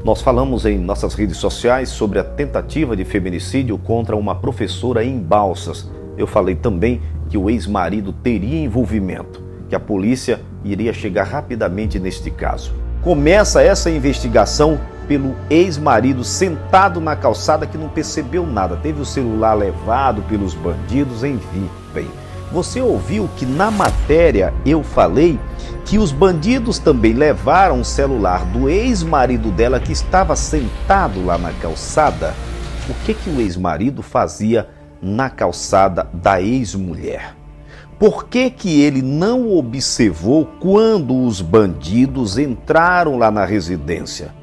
Nós falamos em nossas redes sociais sobre a tentativa de feminicídio contra uma professora em Balsas. Eu falei também que o ex-marido teria envolvimento, que a polícia iria chegar rapidamente neste caso. Começa essa investigação pelo ex-marido sentado na calçada que não percebeu nada, teve o celular levado pelos bandidos, enfim. Você ouviu que na matéria eu falei que os bandidos também levaram o celular do ex-marido dela que estava sentado lá na calçada? O que o ex-marido fazia na calçada da ex-mulher? Por que ele não observou quando os bandidos entraram lá na residência?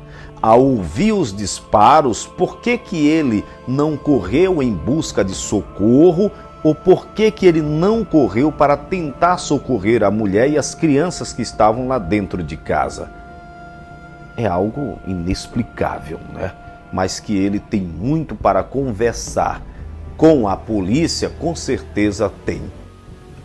Ao ouvir os disparos, por que ele não correu em busca de socorro? Ou por que ele não correu para tentar socorrer a mulher e as crianças que estavam lá dentro de casa? É algo inexplicável, né? Mas que ele tem muito para conversar com a polícia, com certeza tem.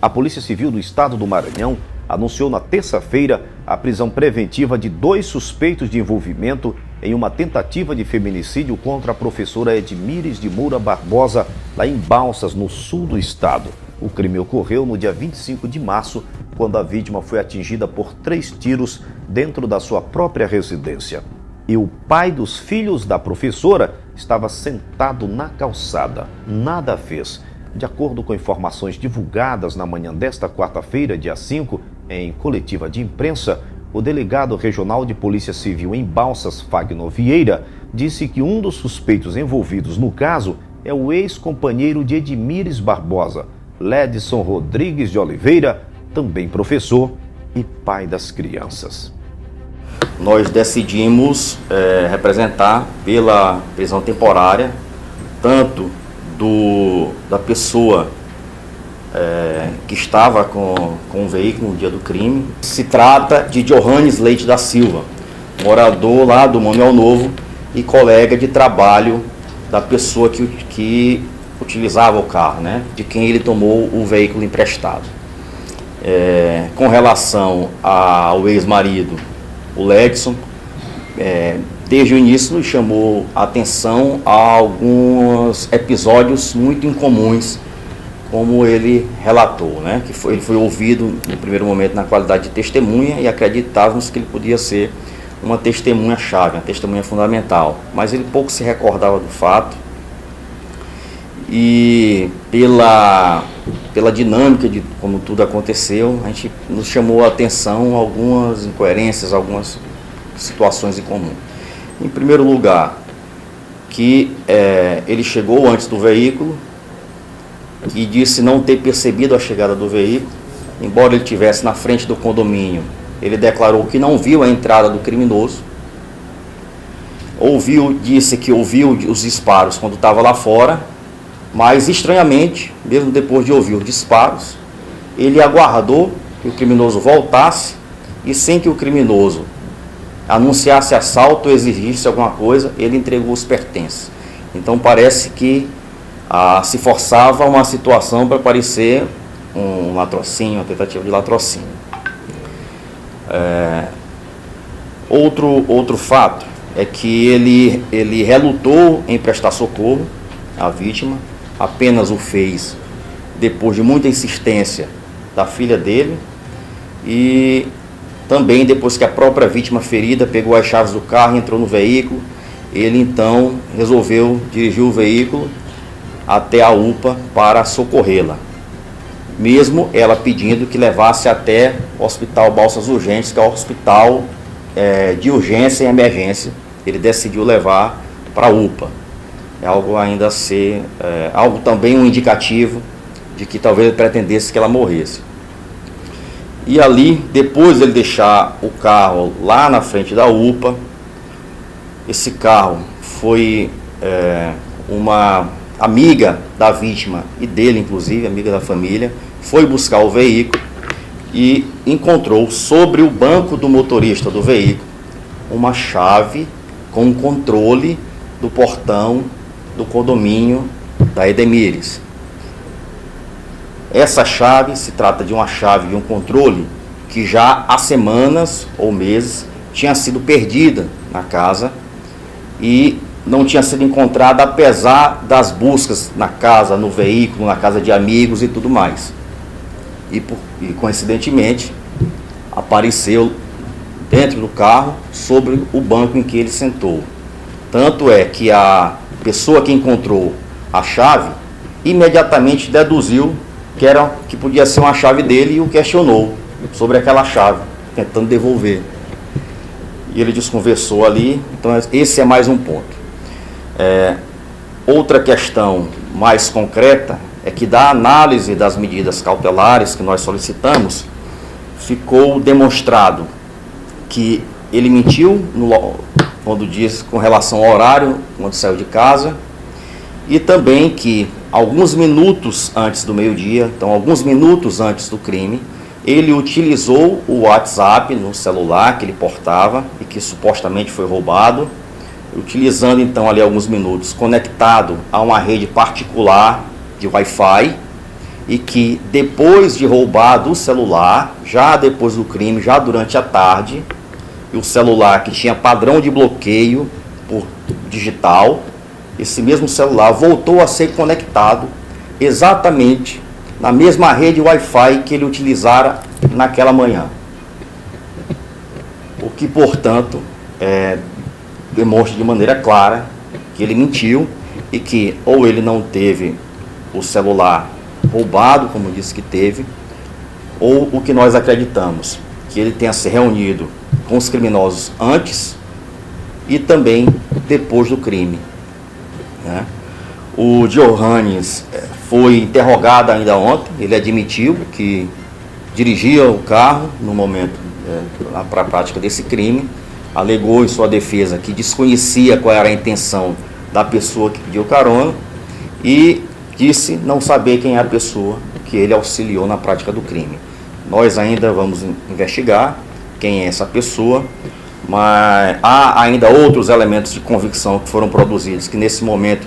A Polícia Civil do Estado do Maranhão anunciou na terça-feira a prisão preventiva de 2 suspeitos de envolvimento em uma tentativa de feminicídio contra a professora Edmires de Moura Barbosa, lá em Balsas, no sul do estado. O crime ocorreu no dia 25 de março, quando a vítima foi atingida por 3 tiros dentro da sua própria residência. E o pai dos filhos da professora estava sentado na calçada. Nada fez. De acordo com informações divulgadas na manhã desta quarta-feira, dia 5, em coletiva de imprensa, o delegado regional de Polícia Civil em Balsas, Fagner Vieira, disse que um dos suspeitos envolvidos no caso é o ex-companheiro de Edmires Barbosa, Ledson Rodrigues de Oliveira, também professor e pai das crianças. Nós decidimos representar pela prisão temporária, tanto da pessoa que estava com o veículo no dia do crime. Se trata de Johannes Leite da Silva, morador lá do Manuel Novo e colega de trabalho da pessoa que utilizava o carro, né? De quem ele tomou o veículo emprestado. Com relação ao ex-marido, o Ledson, desde o início nos chamou a atenção a alguns episódios muito incomuns, como ele relatou, né? Ele foi ouvido no primeiro momento na qualidade de testemunha e acreditávamos que ele podia ser uma testemunha-chave, uma testemunha fundamental, mas ele pouco se recordava do fato e pela dinâmica de como tudo aconteceu, a gente nos chamou a atenção algumas incoerências, algumas situações em comum. Em primeiro lugar, que ele chegou antes do veículo e disse não ter percebido a chegada do veículo, embora ele estivesse na frente do condomínio. Ele declarou que não viu a entrada do criminoso, disse que ouviu os disparos quando estava lá fora, mas estranhamente, mesmo depois de ouvir os disparos, ele aguardou que o criminoso voltasse e sem que o criminoso anunciasse assalto ou exigisse alguma coisa, ele entregou os pertences. Então parece que se forçava uma situação para parecer um latrocínio, uma tentativa de latrocínio. Outro fato é que ele relutou em prestar socorro à vítima, apenas o fez depois de muita insistência da filha dele e também depois que a própria vítima ferida pegou as chaves do carro e entrou no veículo. Ele então resolveu dirigir o veículo até a UPA para socorrê-la, mesmo ela pedindo que levasse até o Hospital Balsas Urgentes, que é o hospital de urgência e emergência. Ele decidiu levar para a UPA. É algo ainda a ser, algo também um indicativo de que talvez ele pretendesse que ela morresse. E ali, depois de ele deixar o carro lá na frente da UPA, esse carro foi uma amiga da vítima e dele, inclusive, amiga da família, foi buscar o veículo e encontrou sobre o banco do motorista do veículo uma chave com um controle do portão do condomínio da Edmires. Essa chave se trata de uma chave de um controle que já há semanas ou meses tinha sido perdida na casa e não tinha sido encontrada, apesar das buscas na casa, no veículo, na casa de amigos e tudo mais. E coincidentemente apareceu dentro do carro, sobre o banco em que ele sentou. Tanto é que a pessoa que encontrou a chave imediatamente deduziu que podia ser uma chave dele e o questionou sobre aquela chave, tentando devolver. E ele desconversou ali. Então esse é mais um ponto. Outra questão mais concreta é que da análise das medidas cautelares que nós solicitamos, ficou demonstrado que ele mentiu quando diz com relação ao horário, quando saiu de casa, e também que alguns minutos antes do meio-dia, então alguns minutos antes do crime, ele utilizou o WhatsApp no celular que ele portava e que supostamente foi roubado, utilizando então ali alguns minutos conectado a uma rede particular de Wi-Fi, e que depois de roubar do celular, já depois do crime, já durante a tarde, e o celular que tinha padrão de bloqueio por digital, esse mesmo celular voltou a ser conectado exatamente na mesma rede Wi-Fi que ele utilizara naquela manhã. O que, portanto, demonstra de maneira clara que ele mentiu e que ou ele não teve o celular roubado, como disse que teve, ou o que nós acreditamos, que ele tenha se reunido com os criminosos antes e também depois do crime, né? O Johannes foi interrogado ainda ontem. Ele admitiu que dirigia o carro no momento para a prática desse crime, alegou em sua defesa que desconhecia qual era a intenção da pessoa que pediu carona e disse não saber quem é a pessoa que ele auxiliou na prática do crime. Nós ainda vamos investigar quem é essa pessoa, mas há ainda outros elementos de convicção que foram produzidos que nesse momento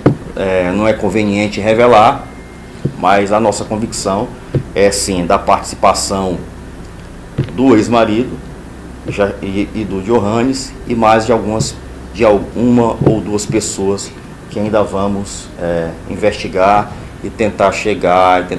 não é conveniente revelar, mas a nossa convicção é sim da participação do ex-marido e do Johannes e mais de uma ou duas pessoas que ainda vamos investigar e tentar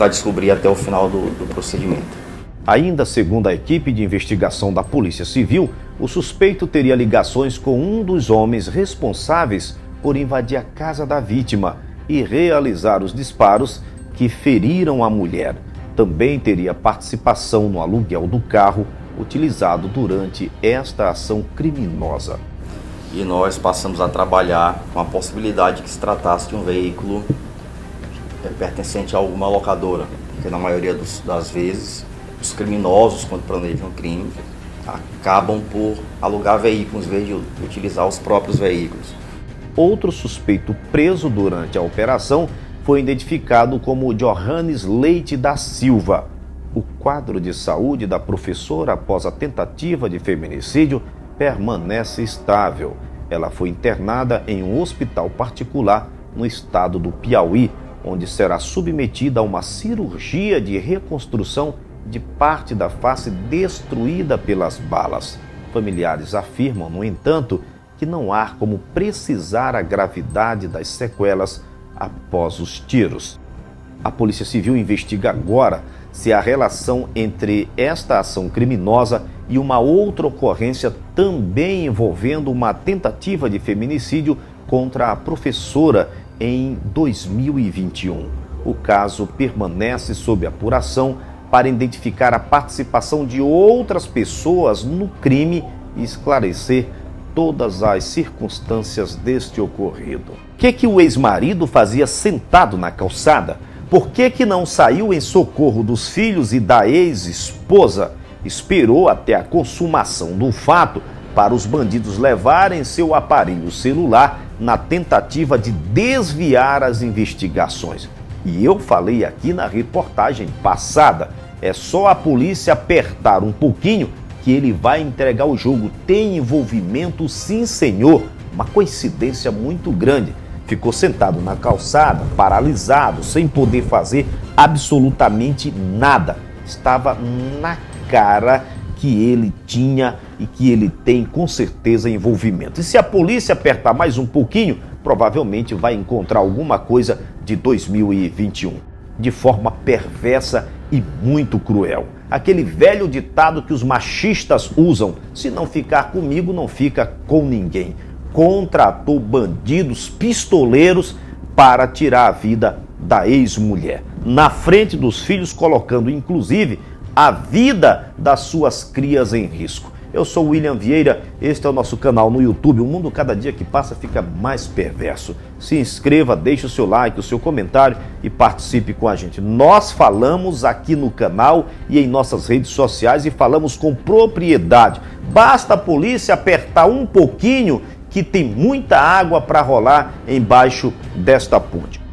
descobrir até o final do procedimento. Ainda segundo a equipe de investigação da Polícia Civil, o suspeito teria ligações com um dos homens responsáveis por invadir a casa da vítima e realizar os disparos que feriram a mulher. Também teria participação no aluguel do carro utilizado durante esta ação criminosa. E nós passamos a trabalhar com a possibilidade que se tratasse de um veículo pertencente a alguma locadora, porque na maioria das vezes os criminosos, quando planejam um crime, acabam por alugar veículos em vez de utilizar os próprios veículos. Outro suspeito preso durante a operação foi identificado como Johannes Leite da Silva. O quadro de saúde da professora após a tentativa de feminicídio permanece estável. Ela foi internada em um hospital particular no estado do Piauí, onde será submetida a uma cirurgia de reconstrução de parte da face destruída pelas balas. Familiares afirmam, no entanto, que não há como precisar a gravidade das sequelas após os tiros. A Polícia Civil investiga agora se há relação entre esta ação criminosa e uma outra ocorrência também envolvendo uma tentativa de feminicídio contra a professora em 2021. O caso permanece sob apuração para identificar a participação de outras pessoas no crime e esclarecer todas as circunstâncias deste ocorrido. O que o ex-marido fazia sentado na calçada? Por que não saiu em socorro dos filhos e da ex-esposa? Esperou até a consumação do fato para os bandidos levarem seu aparelho celular na tentativa de desviar as investigações. E eu falei aqui na reportagem passada, é só a polícia apertar um pouquinho que ele vai entregar o jogo. Tem envolvimento, sim senhor, uma coincidência muito grande. Ficou sentado na calçada, paralisado, sem poder fazer absolutamente nada. Estava na cara que ele tinha e que ele tem com certeza envolvimento. E se a polícia apertar mais um pouquinho, provavelmente vai encontrar alguma coisa de 2021. De forma perversa e muito cruel. Aquele velho ditado que os machistas usam: se não ficar comigo, não fica com ninguém. Contratou bandidos pistoleiros para tirar a vida da ex-mulher, na frente dos filhos, colocando inclusive a vida das suas crias em risco. Eu sou o William Vieira, este é o nosso canal no YouTube. O mundo cada dia que passa fica mais perverso. Se inscreva, deixe o seu like, o seu comentário e participe com a gente. Nós falamos aqui no canal e em nossas redes sociais e falamos com propriedade. Basta a polícia apertar um pouquinho que tem muita água para rolar embaixo desta ponte.